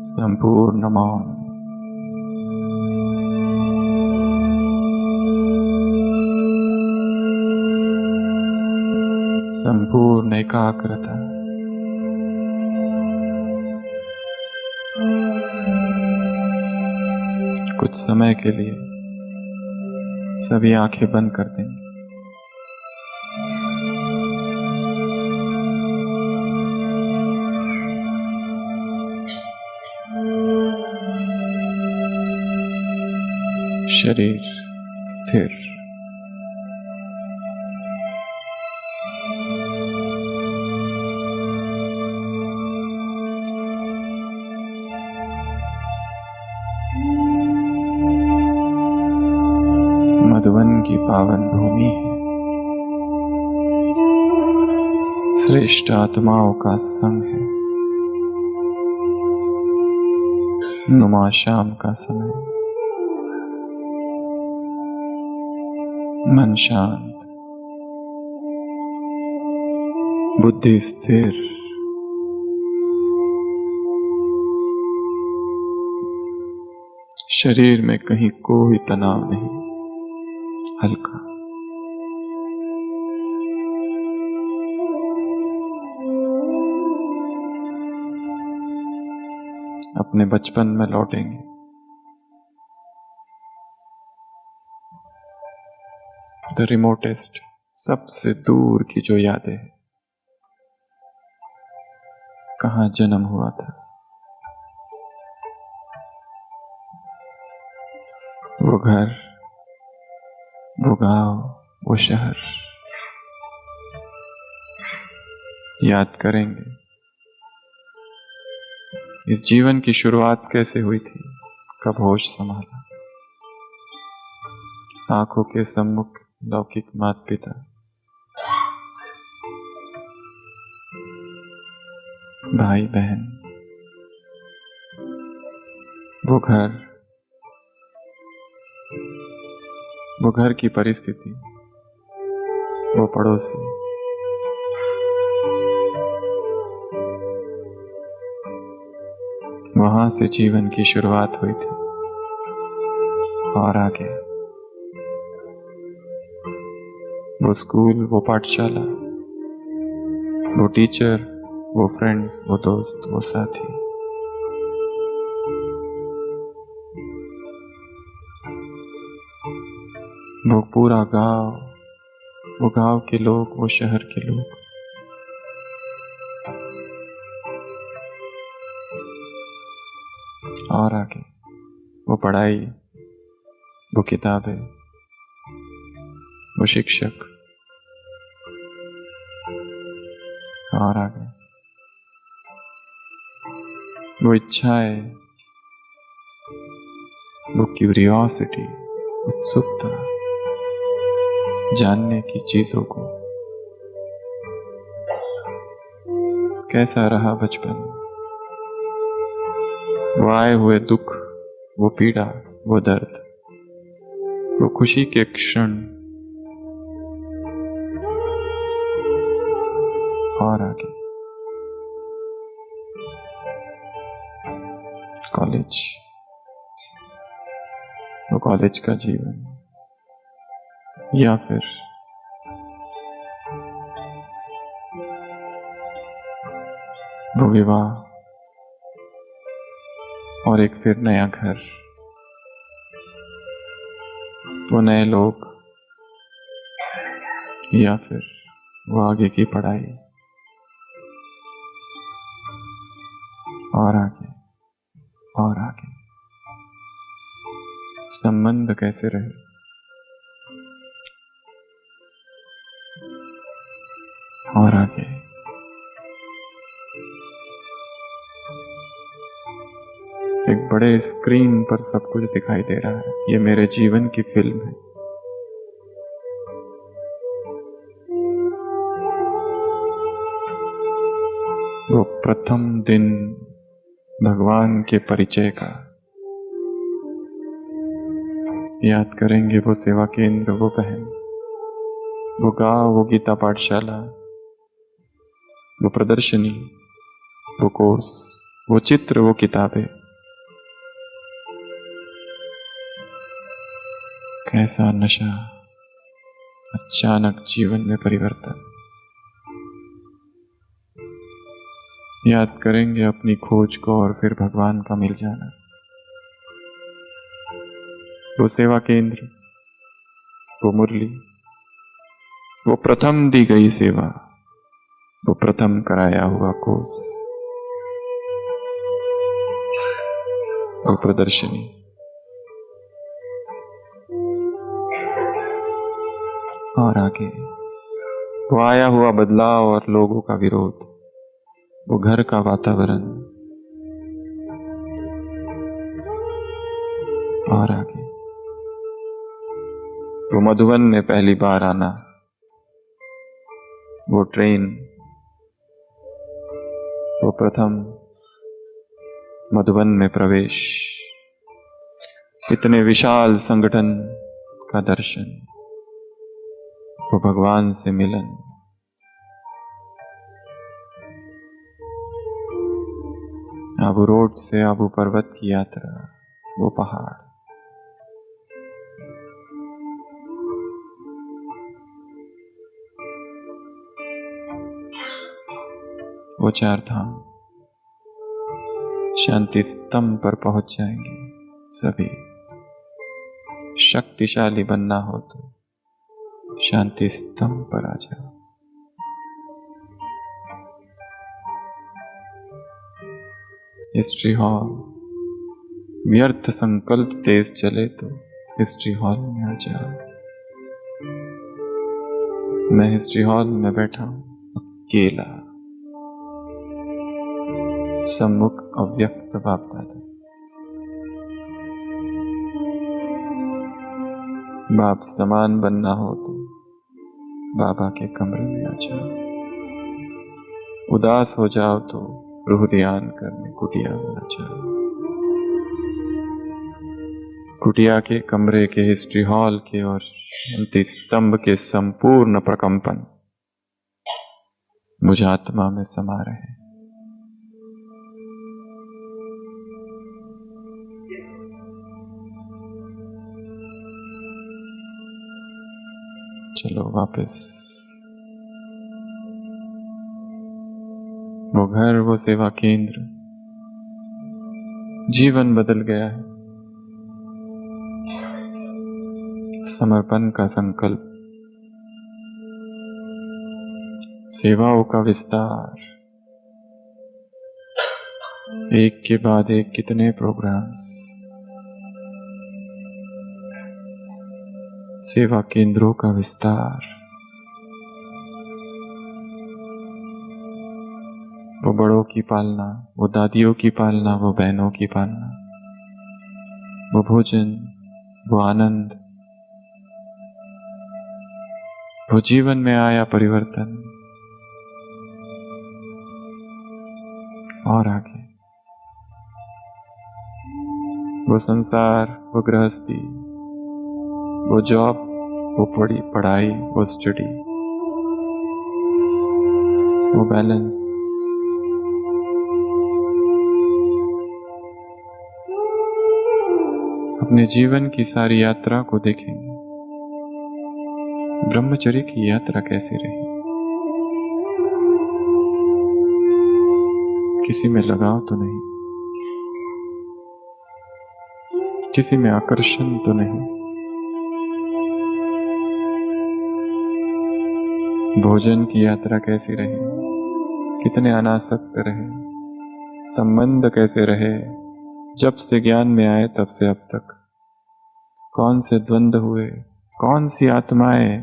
संपूर्ण मौन, संपूर्ण एकाग्रता, कुछ समय के लिए सभी आंखें बंद कर देंगे। शरीर स्थिर, मधुवन की पावन भूमि है, श्रेष्ठ आत्माओं का संग है। नुमा शाम का समय, मन शांत, बुद्धि स्थिर, शरीर में कहीं कोई तनाव नहीं, हल्का। अपने बचपन में लौटेंगे। द रिमोटेस्ट, सबसे दूर की जो यादें हैं, कहाँ जन्म हुआ था, वो घर, वो गांव, वो शहर याद करेंगे। इस जीवन की शुरुआत कैसे हुई थी, कब होश संभाला, आंखों के सम्मुख लौकिक माता पिता, भाई बहन, वो घर की परिस्थिति, वो पड़ोसी, वहां से जीवन की शुरुआत हुई थी। और आगे वो स्कूल, वो पाठशाला, वो टीचर, वो फ्रेंड्स, वो दोस्त, वो साथी, वो पूरा गांव, वो गांव के लोग, वो शहर के लोग, और आगे वो पढ़ाई, वो किताबें, वो शिक्षक, और आगे वो इच्छाएं, वो क्यूरियोसिटी, उत्सुकता, जानने की चीजों को। कैसा रहा बचपन, वो आए हुए दुख, वो पीड़ा, वो दर्द, वो खुशी के क्षण, और आगे कॉलेज, वो कॉलेज का जीवन, या फिर वो विवाह और एक फिर नया घर, वो नए लोग, या फिर वो आगे की पढ़ाई, और आगे और आगे संबंध कैसे रहे, और आगे एक बड़े स्क्रीन पर सब कुछ दिखाई दे रहा है। ये मेरे जीवन की फिल्म है। वो प्रथम दिन भगवान के परिचय का याद करेंगे। वो सेवा केंद्र, वो बहन, वो गांव, वो गीता पाठशाला, वो प्रदर्शनी, वो कोर्स, वो चित्र, वो किताबें, कैसा नशा, अचानक जीवन में परिवर्तन। याद करेंगे अपनी खोज को और फिर भगवान का मिल जाना। वो सेवा केंद्र, वो मुरली, वो प्रथम दी गई सेवा, वो प्रथम कराया हुआ कोर्स, वो प्रदर्शनी, और आगे वो आया हुआ बदलाव और लोगों का विरोध, वो घर का वातावरण, और आगे वो मधुबन में पहली बार आना, वो ट्रेन, वो प्रथम मधुबन में प्रवेश, इतने विशाल संगठन का दर्शन, वो भगवान से मिलन, आबू रोड से आबू पर्वत की यात्रा, वो पहाड़, वो चार धाम। शांति स्तंभ पर पहुंच जाएंगे सभी। शक्तिशाली बनना हो तो शांति स्तंभ पर आ जाओ। हिस्ट्री हॉल, व्यर्थ संकल्प तेज चले तो हिस्ट्री हॉल में आ जाओ। मैं हिस्ट्री हॉल में बैठा हूं अकेला, सम्मुख अव्यक्त बाप दादा। बाप समान बनना हो तो बाबा के कमरे में आ जाओ। उदास हो जाओ तो रूह ध्यान करने कुटिया में आ जाओ। कुटिया के कमरे के, हिस्ट्री हॉल के और शांति स्तंभ के संपूर्ण प्रकंपन मुझ आत्मा में समा रहे। चलो वापस। वो घर, वो सेवा केंद्र, जीवन बदल गया है। समर्पण का संकल्प, सेवाओं का विस्तार, एक के बाद एक कितने प्रोग्राम्स, सेवा केंद्रों का विस्तार। वो बड़ों की पालना, वो दादियों की पालना, वो बहनों की पालना, वो भोजन, वो आनंद, वो जीवन में आया परिवर्तन। और आगे वो संसार, वो गृहस्थी, वो जॉब, वो पढ़ाई, वो स्टडी, वो बैलेंस। अपने जीवन की सारी यात्रा को देखेंगे। ब्रह्मचर्य की यात्रा कैसी रही? किसी में लगाव तो नहीं, किसी में आकर्षण तो नहीं, भोजन की यात्रा कैसी रही? कितने अनासक्त रहे? संबंध कैसे रहे? जब से ज्ञान में आए तब से अब तक कौन से द्वंद्व हुए? कौन सी आत्माएं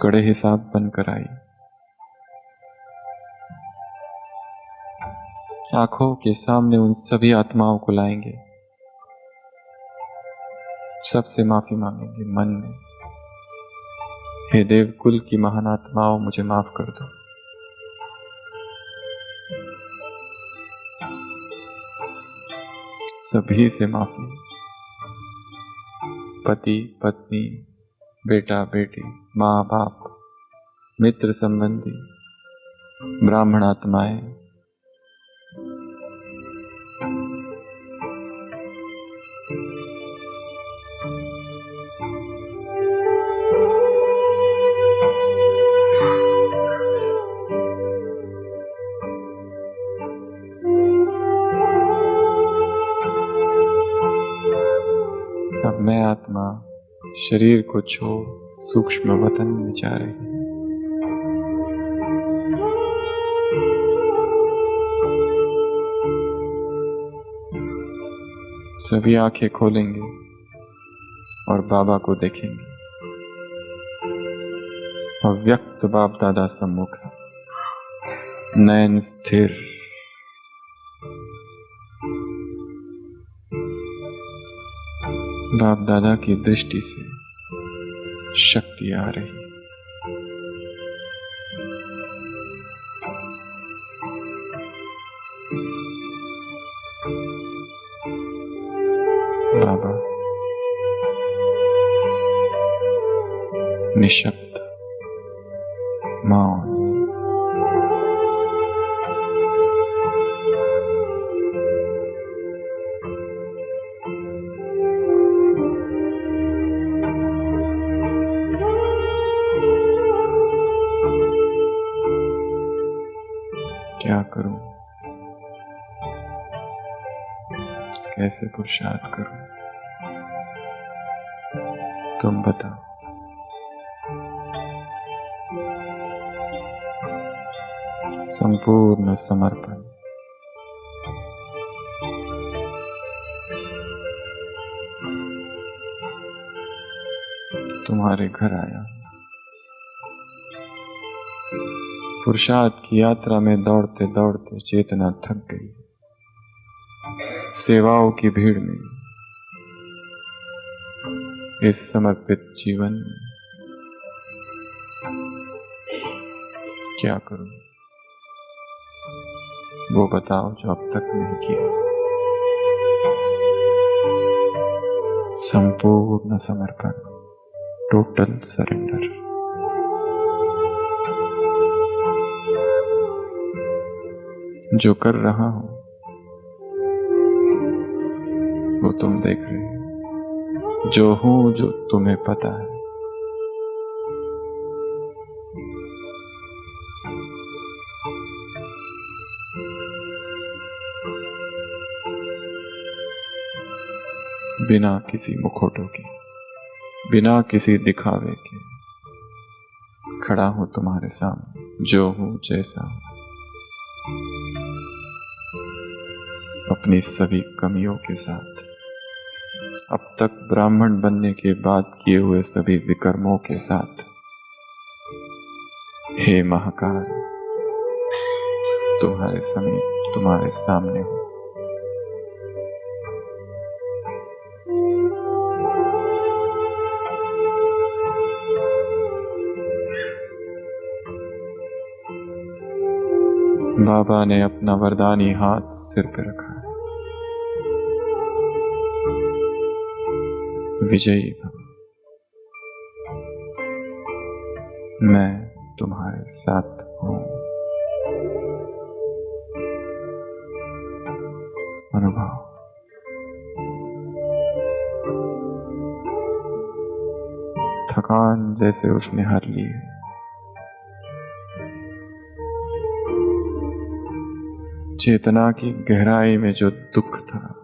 कड़े हिसाब बनकर आई? आंखों के सामने उन सभी आत्माओं को लाएंगे, सबसे माफी मांगेंगे मन में, हे देव कुल की महान आत्माओं, मुझे माफ कर दो। सभी से माफी, पति पत्नी, बेटा बेटी, माँ बाप, मित्र संबंधी, ब्राह्मण आत्माएं, शरीर को छोड़ सूक्ष्म वतन में जा रही है। सभी आंखें खोलेंगे और बाबा को देखेंगे। अव्यक्त बाप दादा सम्मुख है, नयन स्थिर। बाप दादा की दृष्टि से शक्ति आ रही। बाबा निशब्द, मौन। क्या करूं, कैसे पुरुषार्थ करूं, तुम बताओ। संपूर्ण समर्पण। तुम्हारे घर आया। पुरुषार्थ की यात्रा में दौड़ते दौड़ते चेतना थक गई। सेवाओं की भीड़ में, इस समर्पित जीवन में क्या करूं, वो बताओ जो अब तक नहीं किया। संपूर्ण समर्पण, टोटल सरेंडर। जो कर रहा हूं वो तुम देख रहे हो। जो हूं जो तुम्हें पता है। बिना किसी मुखौटों के, बिना किसी दिखावे के खड़ा हूं तुम्हारे सामने, जो हूं जैसा हूं, अपनी सभी कमियों के साथ, अब तक ब्राह्मण बनने के बाद किए हुए सभी विकर्मों के साथ। हे महाकाल, तुम्हारे समीप, तुम्हारे सामने हूं। बाबा ने अपना वरदानी हाथ सिर पे रखा है। विजयी भव, मैं तुम्हारे साथ हूं। अनुभव। थकान जैसे उसने हर ली है। चेतना की गहराई में जो दुख था,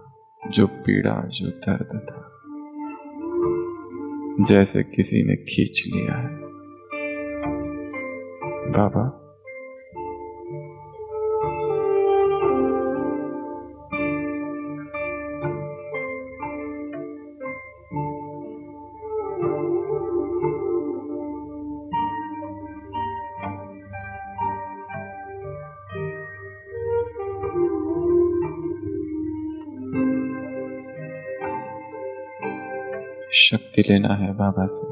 जो पीड़ा, जो दर्द था, जैसे किसी ने खींच लिया है। बाबा, शक्ति लेना है बाबा से।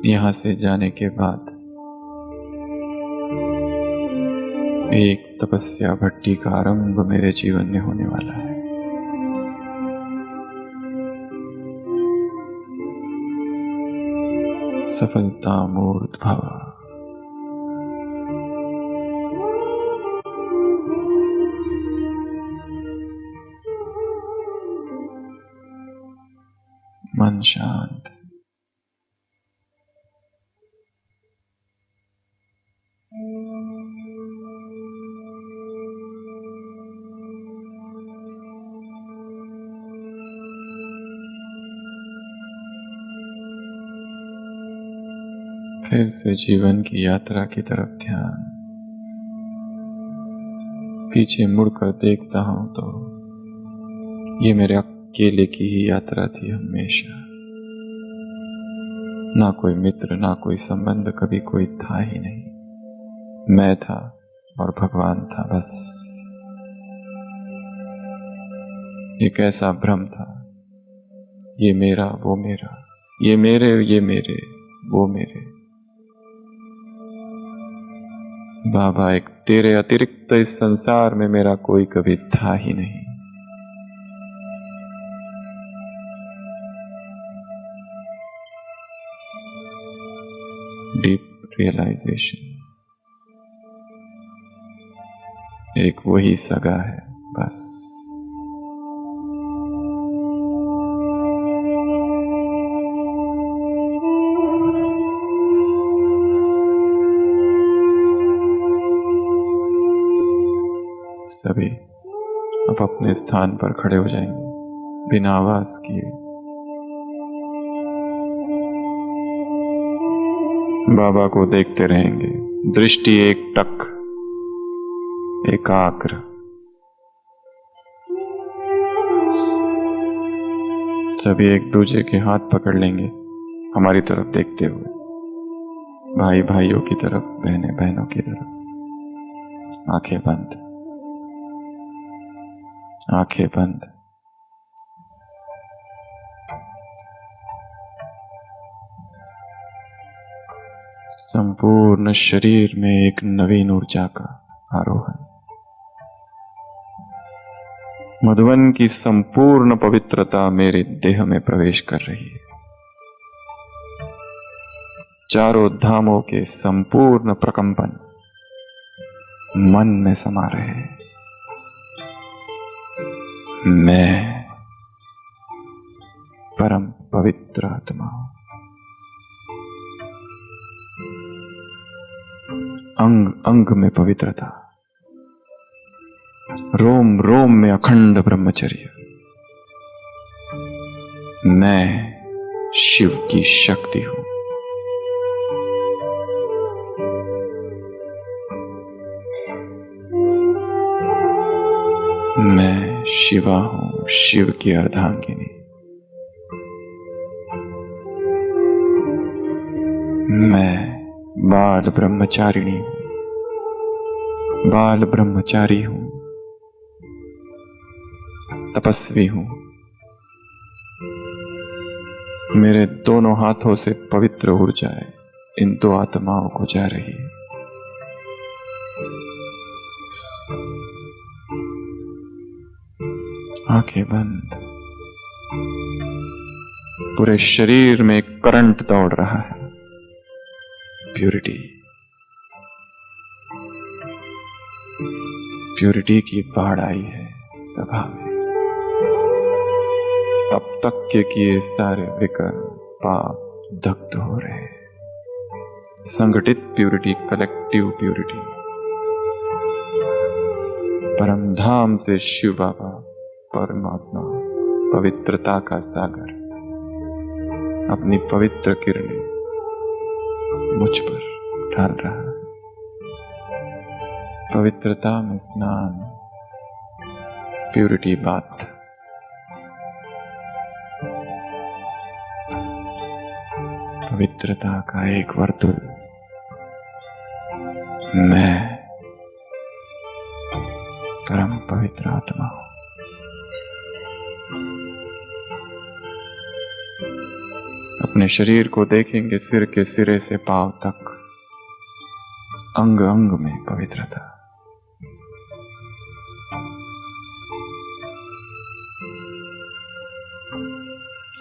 यहां से जाने के बाद एक तपस्या भट्टी का आरंभ मेरे जीवन में होने वाला है। सफलता मूर्त भव। मन शांत। फिर से जीवन की यात्रा की तरफ ध्यान। पीछे मुड़कर देखता हूं तो ये मेरे अकेले की ही यात्रा थी हमेशा। ना कोई मित्र, ना कोई संबंध, कभी कोई था ही नहीं। मैं था और भगवान था बस। ये कैसा भ्रम था, ये मेरा वो मेरा, ये मेरे वो मेरे। बाबा, एक तेरे अतिरिक्त इस संसार में मेरा कोई कभी था ही नहीं। डीप रियलाइजेशन, एक वही सगा है बस। सभी अब अपने स्थान पर खड़े हो जाएंगे बिना आवाज किए। बाबा को देखते रहेंगे, दृष्टि एक टक, एकाग्र। सभी एक दूसरे के हाथ पकड़ लेंगे हमारी तरफ देखते हुए, भाई भाइयों की तरफ, बहनें बहनों की तरफ। आंखें बंद, आंखें बंद। संपूर्ण शरीर में एक नवीन ऊर्जा का आरोहण। मधुवन की संपूर्ण पवित्रता मेरे देह में प्रवेश कर रही है। चारों धामों के संपूर्ण प्रकंपन मन में समा रहे हैं। मैं परम पवित्र आत्मा हूं। अंग अंग में पवित्रता, रोम रोम में अखंड ब्रह्मचर्य। मैं शिव की शक्ति हूं। मैं शिवा हूं, शिव की अर्धांगिनी। मैं बाल ब्रह्मचारिणी हूं, बाल ब्रह्मचारी हूं, तपस्वी हूं। मेरे दोनों हाथों से पवित्र ऊर्जाएं इन दो आत्माओं को जा रही है। आंखें बंद। पूरे शरीर में करंट दौड़ रहा है। प्यूरिटी, प्यूरिटी की बाढ़ आई है सभा में। अब तक के किए सारे विकर्म पाप दग्ध हो रहे हैं। संगठित प्यूरिटी, कलेक्टिव प्यूरिटी। परम धाम से शिव बाबा परमात्मा पवित्रता का सागर अपनी पवित्र किरणें मुझ पर डाल रहा है। पवित्रता में स्नान, प्यूरिटी बाथ। पवित्रता का एक वर्तुल। मैं परम पवित्र आत्मा हूं। अपने शरीर को देखेंगे, सिर के सिरे से पांव तक, अंग अंग में पवित्रता।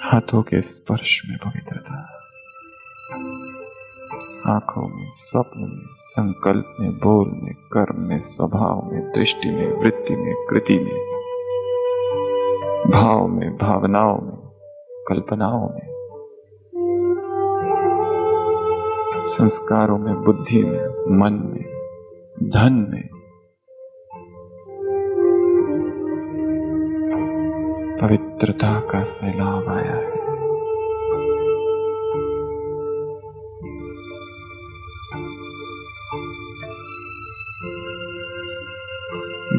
हाथों के स्पर्श में पवित्रता, आंखों में, स्वप्न में, संकल्प में, बोल में, कर्म में, स्वभाव में, दृष्टि में, वृत्ति में, कृति में, भाव में, भावनाओं में, कल्पनाओं में, संस्कारों में, बुद्धि में, मन में, धन में। पवित्रता का सैलाब आया है।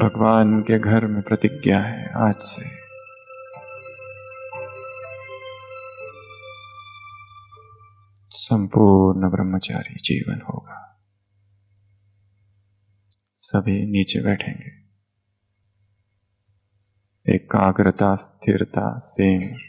भगवान के घर में प्रतिज्ञा है, आज से संपूर्ण ब्रह्मचारी जीवन होगा। सभी नीचे बैठेंगे, एकाग्रता, स्थिरता, सेम